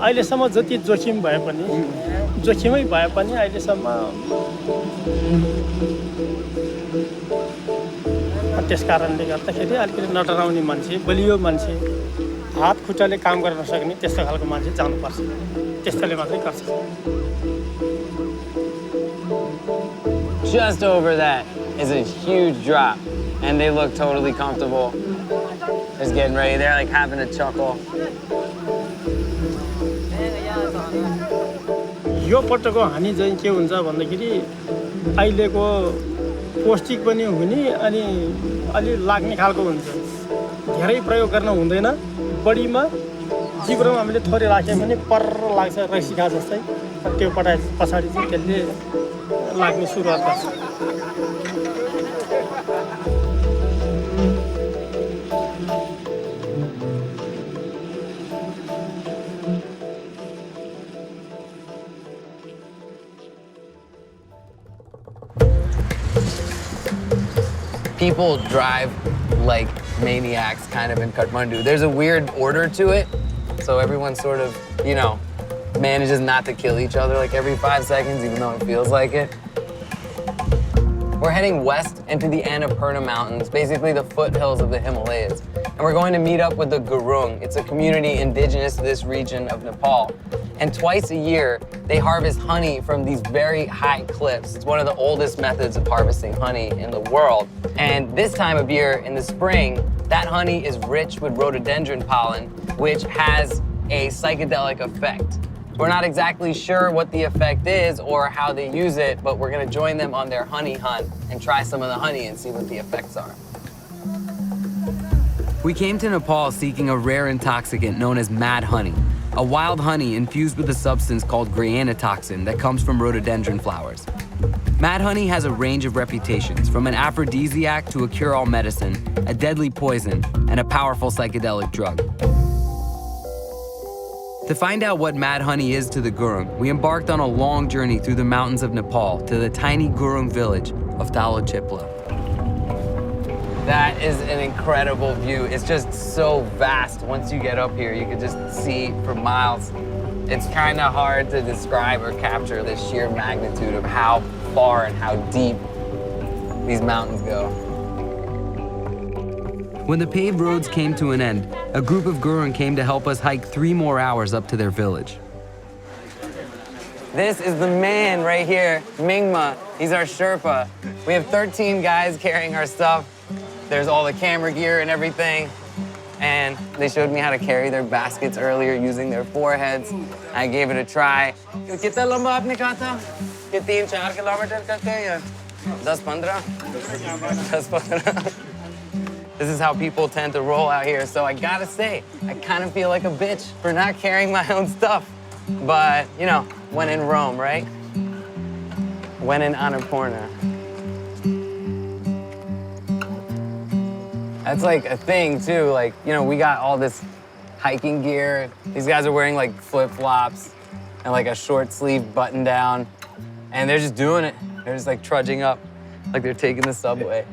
अहिलेसम्म जति जोखिम भए पनि जोखिमै भए पनि अहिलेसम्म त्यस कारणले गर्दाखेरि अलिकति नडराउने मान्छे बलियो मान्छे हात खुट्टाले काम गर्न नसक्ने त्यस्तो खालको मान्छे जानुपर्छ त्यस्तोले मात्रै गर्छ Just over that is a huge drop and they look totally comfortable. Just getting ready. They're like having a chuckle. यो पटकको हानि चाहिँ के हुन्छ भन्दाखेरि अहिलेको पौष्टिक पनि हुने अनि अलि लाग्ने खालको हुन्छ धेरै प्रयोग गर्न हुँदैन बडीमा जिब्रोमा हामीले थोरै राख्यो भने पर्र लाग्छ रक्सी खा जस्तै त्यो पटाए पछाडि चाहिँ त्यसले लाग्ने सुरुवात गर्छ People drive like maniacs kind of in Kathmandu. There's a weird order to it. So everyone sort of, you know, manages not to kill each other like every 5 seconds, even though it feels like it. We're heading west into the Annapurna Mountains, basically the foothills of the Himalayas. And we're going to meet up with the Gurung. It's a community indigenous to this region of Nepal. And twice a year, they harvest honey from these very high cliffs. It's one of the oldest methods of harvesting honey in the world. And this time of year, in the spring, that honey is rich with rhododendron pollen, which has a psychedelic effect. We're not exactly sure what the effect is or how they use it, but we're gonna join them on their honey hunt and try some of the honey and see what the effects are. We came to Nepal seeking a rare intoxicant known as mad honey, a wild honey infused with a substance called gryanitoxin that comes from rhododendron flowers. Mad honey has a range of reputations, from an aphrodisiac to a cure-all medicine, a deadly poison, and a powerful psychedelic drug. To find out what mad honey is to the Gurung, we embarked on a long journey through the mountains of Nepal to the tiny Gurung village of Talochipla. That is an incredible view. It's just so vast. Once you get up here, you can just see for miles. It's kind of hard to describe or capture the sheer magnitude of how far and how deep these mountains go. When the paved roads came to an end, a group of Gurung came to help us hike 3 more hours up to their village. This is the man right here, Mingma. He's our Sherpa. We have 13 guys carrying our stuff. There's all the camera gear and everything. And they showed me how to carry their baskets earlier using their foreheads. I gave it a try. कितना लंबा आपने कहा था? कि 3-4 kilometre करते हैं या 10-15? 10-15. This is how people tend to roll out here. So I gotta say, I kind of feel like a bitch for not carrying my own stuff. But, you know, when in Rome, right? When in Annapurna. That's like a thing too. Like, you know, we got all this hiking gear. These guys are wearing like flip-flops and like a short sleeve button down. And they're just doing it. They're just like trudging up like they're taking the subway.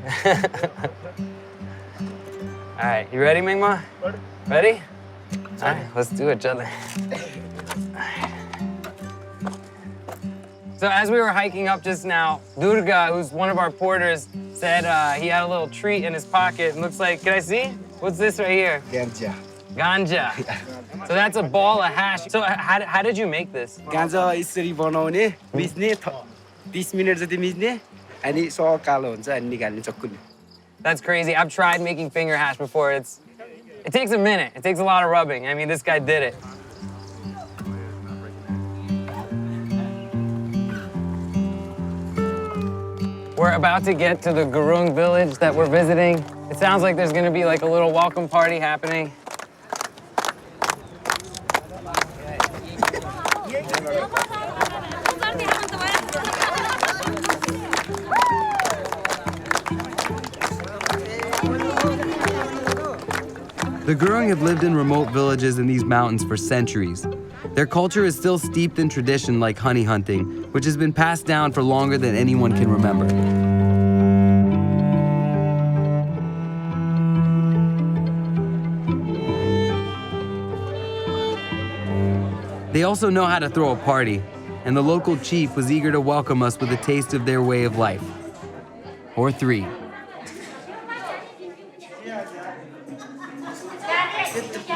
All right, you ready, Mingma? Ready? All right, let's do it, Chudley. So as we were hiking up just now, Durga, who's one of our porters, said he had a little treat in his pocket. It looks like, can I see? What's this right here? Ganja. Ganja. So that's a ball of hash. So how did you make this? Ganja यसरी बनाउने मिच्ने 30 minute जति मिच्ने अनि सकालो हुन्छ अनि निकाल्ने चक्कुले. That's crazy. I've tried making finger hash before. It takes a minute. It takes a lot of rubbing. I mean, this guy did it. We're about to get to the Gurung village that we're visiting. It sounds like there's gonna be like a little welcome party happening. The Gurung have lived in remote villages in these mountains for centuries. Their culture is still steeped in tradition like honey hunting, which has been passed down for longer than anyone can remember. They also know how to throw a party, and the local chief was eager to welcome us with a taste of their way of life. Or 3.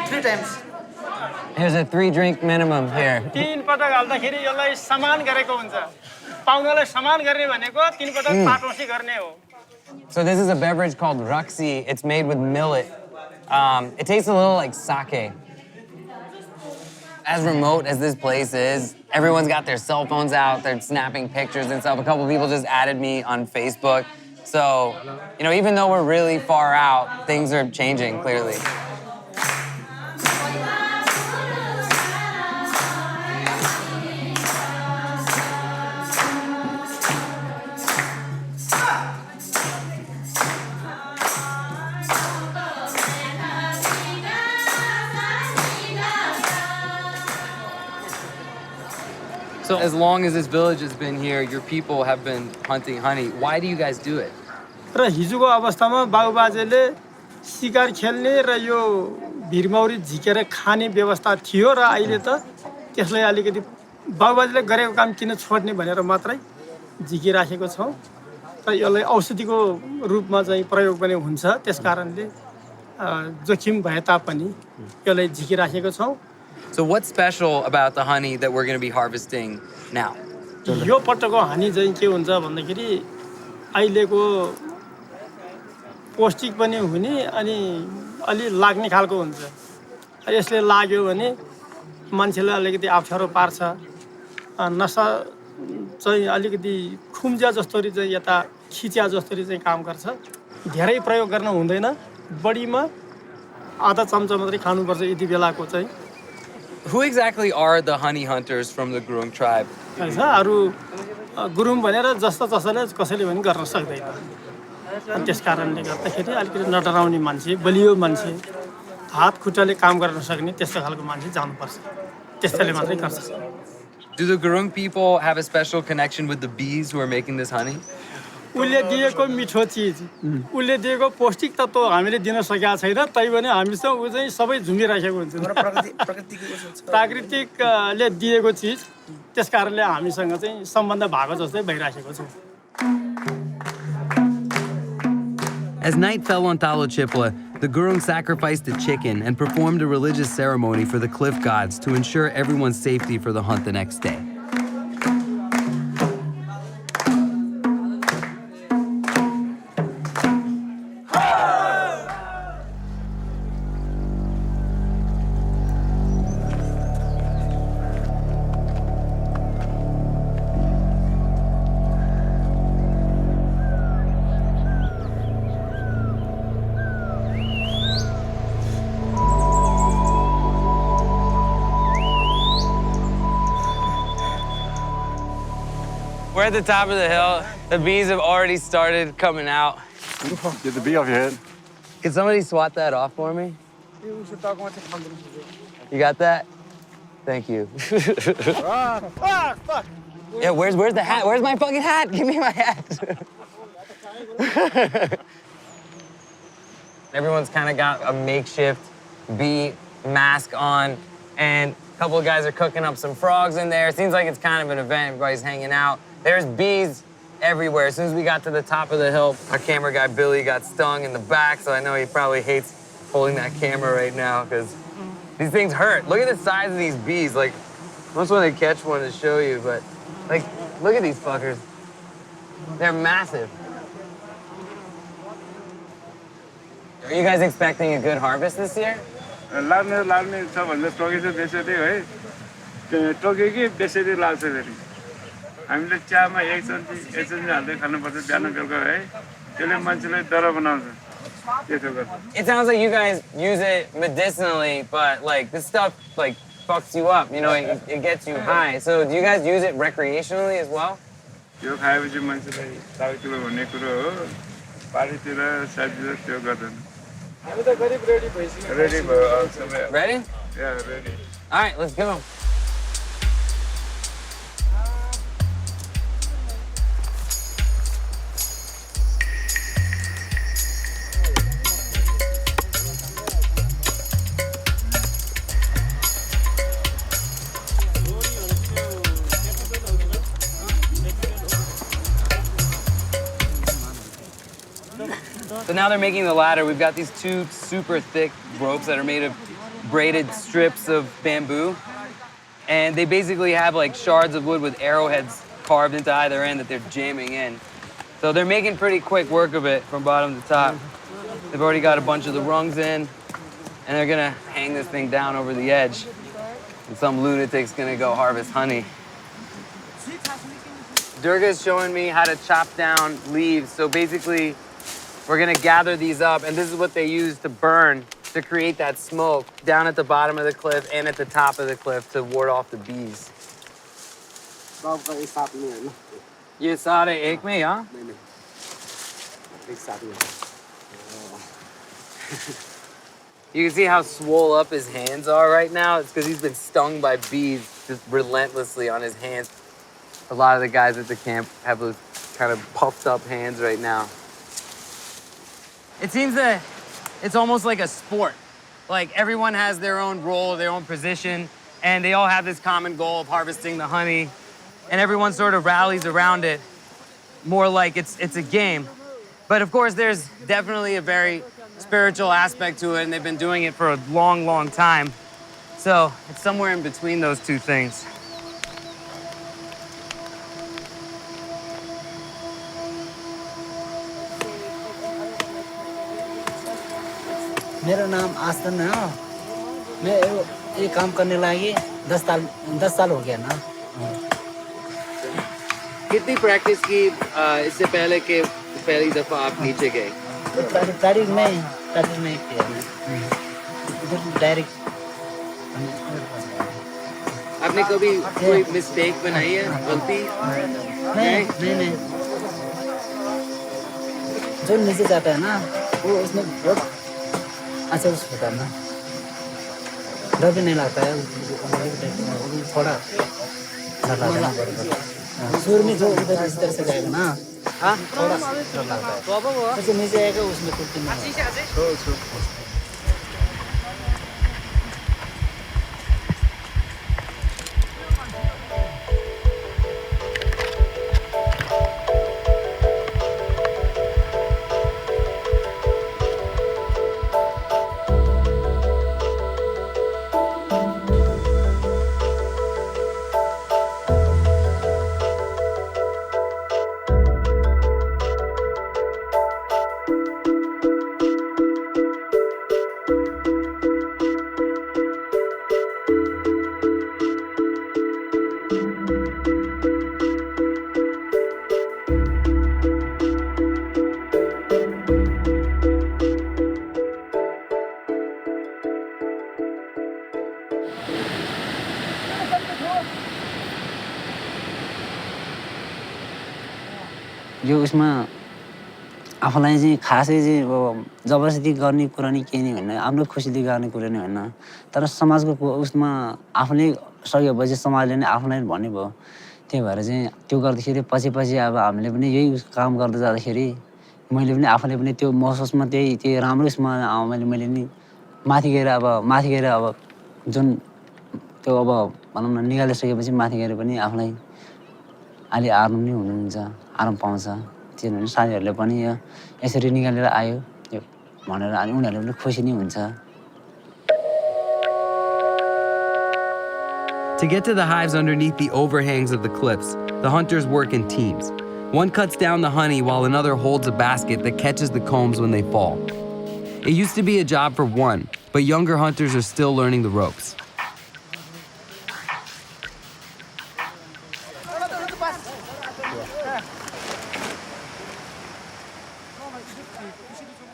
Three times. There's a 3-drink minimum here. 3 पटक हाल्दाखेरि यसलाई समान गरेको हुन्छ पाउनालाई समान गर्ने भनेको 3 पटक पाटौसी गर्ने हो So this is a beverage called Raksi. It's made with millet. It tastes a little like sake. As remote as this place is, everyone's got their cell phones out, they're snapping pictures and stuff. A couple people just added me on Facebook. So, you know, even though we're really far out, things are changing clearly. So as long as this village has been here, your people have been hunting honey. Why do you guys do it? र हिजोको अवस्थामा बाबुबाजेले शिकार खेल्ने र यो भिरमौरी झिकेर खाने व्यवस्था थियो र अहिले त त्यसलाई अलिकति बाबुबाजेले गरेको काम किन छोड्ने भनेर मात्रै झिकिराखेको छौँ र यसलाई औषधिको रूपमा चाहिँ प्रयोग पनि हुन्छ त्यसकारणले जोखिम भए तापनि यसलाई झिकिराखेको छौँ So what's special about the honey that we're going to be harvesting now? यो पटकको हानि चाहिँ के हुन्छ भन्दाखेरि अहिलेको पौष्टिक पनि हुने अनि अलि लाग्ने खालको हुन्छ यसले लाग्यो भने मान्छेलाई अलिकति अप्ठ्यारो पार्छ नसा चाहिँ अलिकति खुम्जा जस्तोरी चाहिँ यता खिच्या जस्तोरी चाहिँ काम गर्छ धेरै प्रयोग गर्न हुँदैन बढीमा आधा चम्चा मात्रै खानुपर्छ यति बेलाको चाहिँ Who exactly are the honey hunters from the Gurung tribe? हैन अरु गुरुङ भनेर जस्तो जसले कसैले पनि गर्न सक्दैन अनि त्यसकारणले गर्दाखेरि अलिकति नडराउने मान्छे बलियो मान्छे हात खुट्टाले काम गर्न सक्ने त्यस्तो खालको मान्छे जानुपर्छ त्यसैले मात्रै गर्छ Do the Gurung people have a special connection with the bees who are making this honey? उसले दिएको मिठो चिज उसले दिएको पौष्टिक तत्त्व हामीले दिन सकेका छैन तैपनि हामीसँग उ चाहिँ सबै झुमिराखेको हुन्छ प्राकृतिकले दिएको चिज त्यसकारणले हामीसँग चाहिँ सम्बन्ध भएको जस्तै भइराखेको छ As night fell on Talochipla, the Gurung sacrificed a chicken and performed a religious ceremony for the cliff gods to ensure everyone's safety for the hunt the next day. We're at the top of the hill. The bees have already started coming out. Get the bee off your head. Can somebody swat that off for me? You got that? Thank you. fuck. Yeah, where's the hat? Where's my fucking hat? Give me my hat. Everyone's kind of got a makeshift bee mask on, and a couple of guys are cooking up some frogs in there. Seems like it's kind of an event. Everybody's hanging out. There's bees everywhere. As soon as we got to the top of the hill, our camera guy, Billy, got stung in the back, so I know he probably hates holding that camera right now because these things hurt. Look at the size of these bees. Like, once when they catch one to show you, but like, look at these fuckers. They're massive. Are you guys expecting a good harvest this year? हामीले चामा एक चम्ची हाल्दै खानुपर्छ बिहान बेलुका है त्यसले मान्छेलाई डर बनाउँछ त्यसो गर्छ It sounds like you guys use it medicinally, but like this stuff like fucks you up, you know, it gets you high. So do you guys use it recreationally as well? यो खाएपछि मान्छेलाई तागतुलो भन्ने कुरो हो पारीतिर सब्जी त्यो गर्दैन हामी त गरिब रेडी भइसक्यो रेडी भयो सबै Ready? या ready All right, let's go. So now they're making the ladder. We've got these two super thick ropes that are made of braided strips of bamboo. And they basically have like shards of wood with arrowheads carved into either end that they're jamming in. So they're making pretty quick work of it from bottom to top. They've already got a bunch of the rungs in, and they're gonna hang this thing down over the edge. And some lunatic's gonna go harvest honey. Durga's showing me how to chop down leaves. So basically, we're gonna gather these up, and this is what they use to burn to create that smoke down at the bottom of the cliff and at the top of the cliff to ward off the bees. सबका एक साथ में है ना ये सारे एक में हाँ? नहीं एक साथ में You can see how swole up his hands are right now. It's because he's been stung by bees just relentlessly on his hands. A lot of the guys at the camp have those kind of puffed up hands right now. It seems that it's almost like a sport. Like everyone has their own role, their own position, and they all have this common goal of harvesting the honey, and everyone sort of rallies around it, more like it's a game. But of course, there's definitely a very spiritual aspect to it, and they've been doing it for a long, long time. So it's somewhere in between those two things. मेरा नाम आस्था है मैं ये काम करने लगी 10 साल हो गया ना कितनी प्रैक्टिस की इससे पहले के पहली दफा आप नीचे गए तारीख नहीं किया इधर डायरेक्ट आपने कभी कोई मिस्टेक बनाई है गलती नहीं जो नीचे जाता है ना वो उसमें बहुत अच्छा होता है ना डर भी नहीं लगता है थोड़ा डर लगता है शुरू में जो उधर इस तरह से जाएगा ना हाँ थोड़ा डर लगता है जैसे नीचे आएगा उसमें कुछ नहीं यो उसमा आफूलाई चाहिँ खासै चाहिँ अब जबरजस्ती गर्ने कुरा नि केही नै होइन आफ्नो खुसीले गर्ने कुरा नै होइन तर समाजको उसमा आफूले सकेपछि समाजले नै आफूलाई भन्ने भयो त्यही भएर चाहिँ त्यो गर्दाखेरि पछि अब हामीले पनि यही काम गर्दै जाँदाखेरि मैले पनि आफूले पनि त्यो महसुसमा त्यही राम्रो उसमा मैले नि माथि गएर अब जुन त्यो अब भनौँ न निकालिसकेपछि माथि गएर पनि आफूलाई अलि आराम नै हुनुहुन्छ आराम पाउँछ किनभने साथीहरूले पनि यसरी निकालेर आयो यो भनेर अनि उनीहरूले पनि खुसी नै हुन्छ To get to the hives underneath the overhangs of the cliffs, the hunters work in teams. One cuts down the honey while another holds a basket that catches the combs when they fall. It used to be a job for one, but younger hunters are still learning the ropes.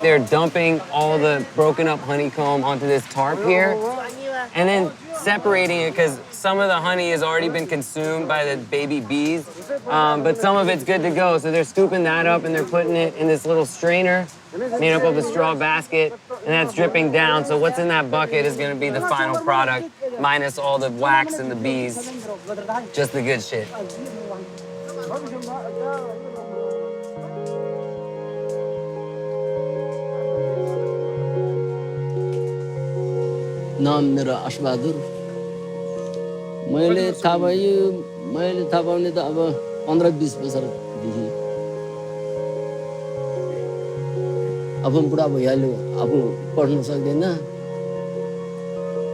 They're dumping all the broken up honeycomb onto this tarp here and then separating it because some of the honey has already been consumed by the baby bees, but some of it's good to go. So they're scooping that up and they're putting it in this little strainer made up of a straw basket, and that's dripping down. So what's in that bucket is going to be the final product, minus all the wax and the bees, just the good shit. नाम मेरा अशबहादुर मैले थाहा पाउने त अब 15-20 वर्षदेखि आफू बुढा भइहाल्यो आफू पढ्न सक्दैन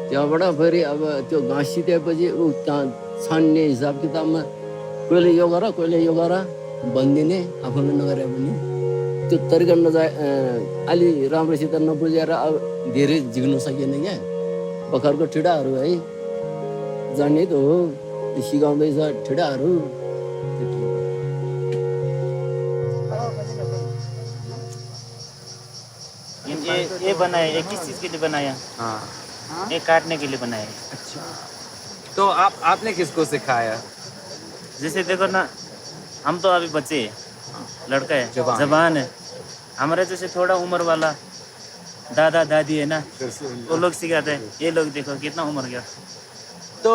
त्यहाँबाट फेरि अब त्यो घाँस सितेपछि ऊ त्यहाँ छान्ने हिसाब किताबमा कहिले यो गर कहिले यो गर भनिदिने आफूले नगरे पनि त्यो तरिका अलि राम्रोसित नबुझेर अब धेरै झिक्नु सकिएन क्या भर्खरको ठिडाहरू है जान्ने त हो सिकाउँदैछ ठिडाहरू ये बनाया ये किस चीज़ के लिए बनाया हाँ ये काटने के लिए बनाया अच्छा तो आपने किसको सिखाया जैसे देखो ना हम तो अभी बच्चे हैं लड़का है जवान है हमारे जैसे थोड़ा उम्र वाला दादा दादी है ना वो लोग सिखाते हैं ये लोग देखो कितना उम्र गया तो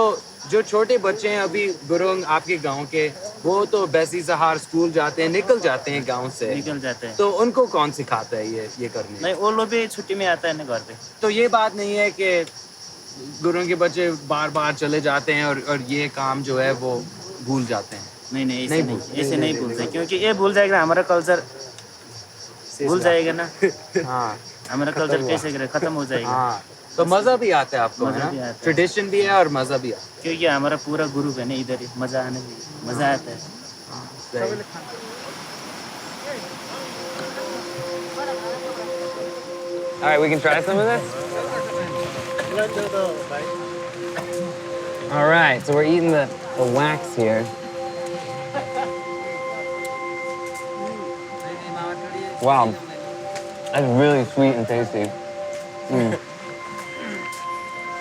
जो छोटे बच्चे हैं अभी गुरुंग आपके गांव के वो तो बैसी सहार स्कूल जाते हैं निकल जाते हैं गांव से निकल जाते हैं तो उनको कौन सिखाता है ये करने नहीं वो लोग भी छुट्टी में आता है ना घर पे तो ये बात नहीं है कि गुरुंग के बच्चे बार बार चले जाते हैं और ये काम जो है वो भूल जाते हैं नहीं ऐसे नहीं भूलते क्योंकि ये भूल जाएगा हमारा कल्चर भूल जाएगा ना हाँ हमारा कल्चर कैसे करे खत्म हो जाएगा हाँ तो मजा भी आता है आपको मजा भी आता है। ट्रेडिशन भी है और मजा भी आता है क्योंकि हमारा पूरा ग्रुप है ना इधर ही मजा आता है सही। All right, we can try some of this. All right, so we're eating the wax here. Wow, that's really sweet and tasty.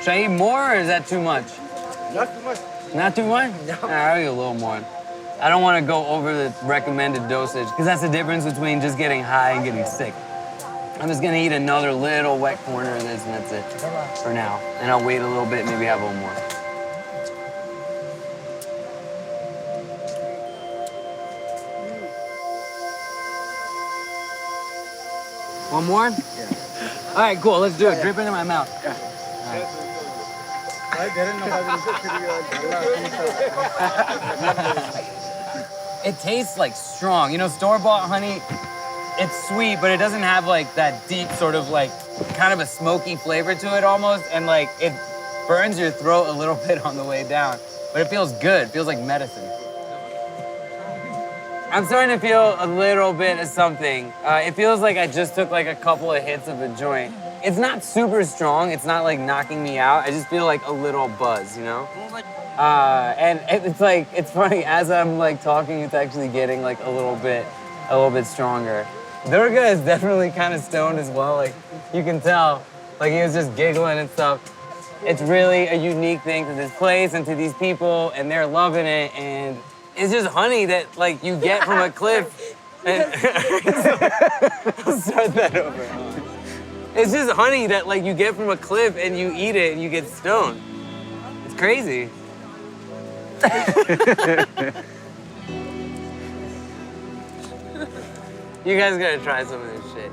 Should I eat more or is that too much? Not too much. Not too much? No. I'll eat a little more. I don't want to go over the recommended dosage because that's the difference between just getting high and getting sick. I'm just gonna eat another little wet corner of this and that's it for now. And I'll wait a little bit, maybe have a little more. One more? Yeah. All right, cool, let's do it. Drip it in my mouth. Yeah. All right. It tastes like strong. You know, store-bought honey, it's sweet, but it doesn't have like that deep sort of like kind of a smoky flavor to it almost. And like it burns your throat a little bit on the way down, but it feels good. It feels like medicine. I'm starting to feel a little bit of something. It feels like I just took like a couple of hits of a joint. It's not super strong. It's not like knocking me out. I just feel like a little buzz, you know? And it's like, it's funny, as I'm like talking, it's actually getting like a little bit stronger. Durga is definitely kind of stoned as well. Like you can tell, like he was just giggling and stuff. It's really a unique thing to this place and to these people and they're loving it. And it's just honey that like you get from a cliff. And I'll start that over. It's just honey that like you get from a cliff and you eat it and you get stoned. It's crazy. You guys gotta try some of this shit.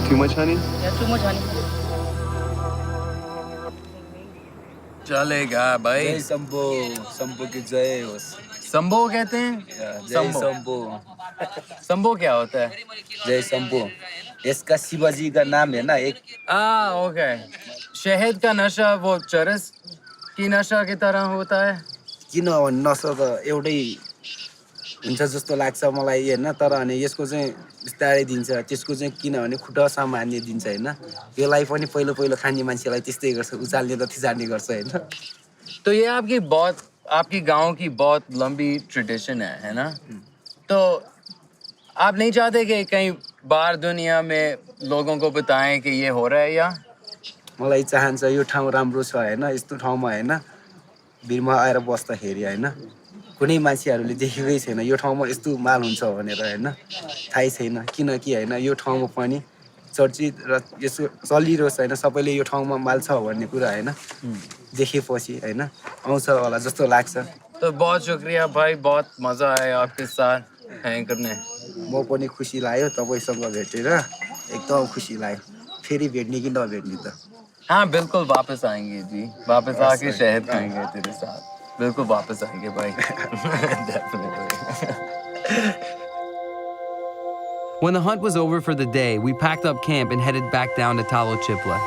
Too much honey? Yeah, too much honey. चलेगा भाई. जय शंभो शंभो की जय हो संभो कहते हैं? जय शंभो संभो क्या होता है? जय शंभो इसका शिवाजी का नाम है ना एक ओके. शहद का नशा वो चरस की नशा की तरह होता है. किन नशा त एउटै हुन्छ जस्तो लाग्छ मलाई हैन तर अनि यसको चाहिँ बिस्तारै दिन्छ त्यसको चाहिँ किनभने खुट्टासम्म हान्ने दिन्छ हैन यसलाई पनि पहिलो खाने मान्छेलाई त्यस्तै गर्छ उचाल्ने त थिजार्ने गर्छ हैन तो ये आपकी बहुत आपकी गांव की बहुत लंबी ट्रेडिशन है ना? तो आप नहीं चाहते कि कहीं बाहर दुनिया में लोगों को बताएं कि ये हो रहा है या? मलाई चाहन्छ यो ठाउँ राम्रो छ होइन यस्तो ठाउँमा होइन भिरमा आएर बस्दाखेरि होइन कुनै मान्छेहरूले देखेकै छैन यो ठाउँमा यस्तो माल हुन्छ भनेर होइन थाहै छैन किनकि होइन यो ठाउँमा पनि चर्चित र यसो चलिरहेछ होइन सबैले यो ठाउँमा माल छ भन्ने कुरा होइन देखेपछि होइन आउँछ होला जस्तो लाग्छ तो बहुत शुक्रिया भाई बहुत मजा आया आपके साथ हैंग करने म पनि खुसी लाग्यो तपाईँसँग भेटेर एकदम खुसी लाग्यो फेरि भेट्ने कि नभेट्ने त हाँ बिल्कुल वापस आएंगे जी वापस आके शहद खाएंगे तेरे साथ बिल्कुल वापस आएंगे भाई Definitely. When the hunt was over for the day, we packed up camp and headed back down to Talo Chipla.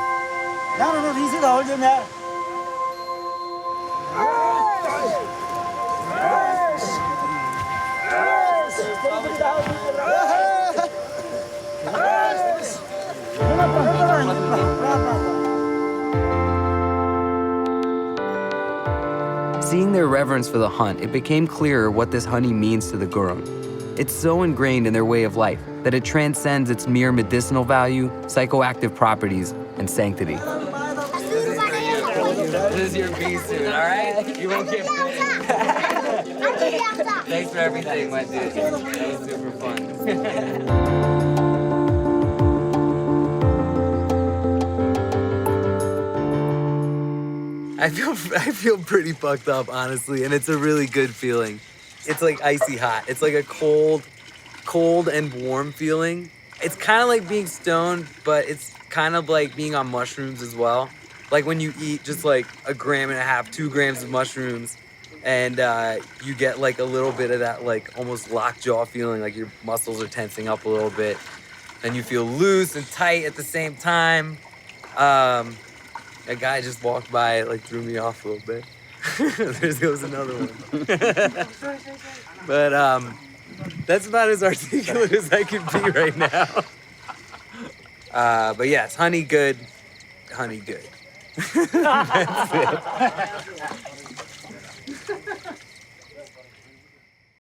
Seeing their reverence for the hunt, it became clearer what this honey means to the Gurung. It's so ingrained in their way of life that it transcends its mere medicinal value, psychoactive properties, and sanctity. This is your bee suit, all right? You won't get bit. Thanks for everything, my dude. That was super fun. I feel pretty fucked up, honestly, and it's a really good feeling. It's like icy hot. It's like a cold and warm feeling. It's kind of like being stoned, but it's kind of like being on mushrooms as well. Like when you eat just like 1.5 grams, 2 grams of mushrooms, and you get like a little bit of that like almost lockjaw feeling, like your muscles are tensing up a little bit, and you feel loose and tight at the same time. A guy just walked by, it like threw me off a little bit. There goes another one. But that's about as articulate as I can be right now. But yes, honey good. Honey good. That's it.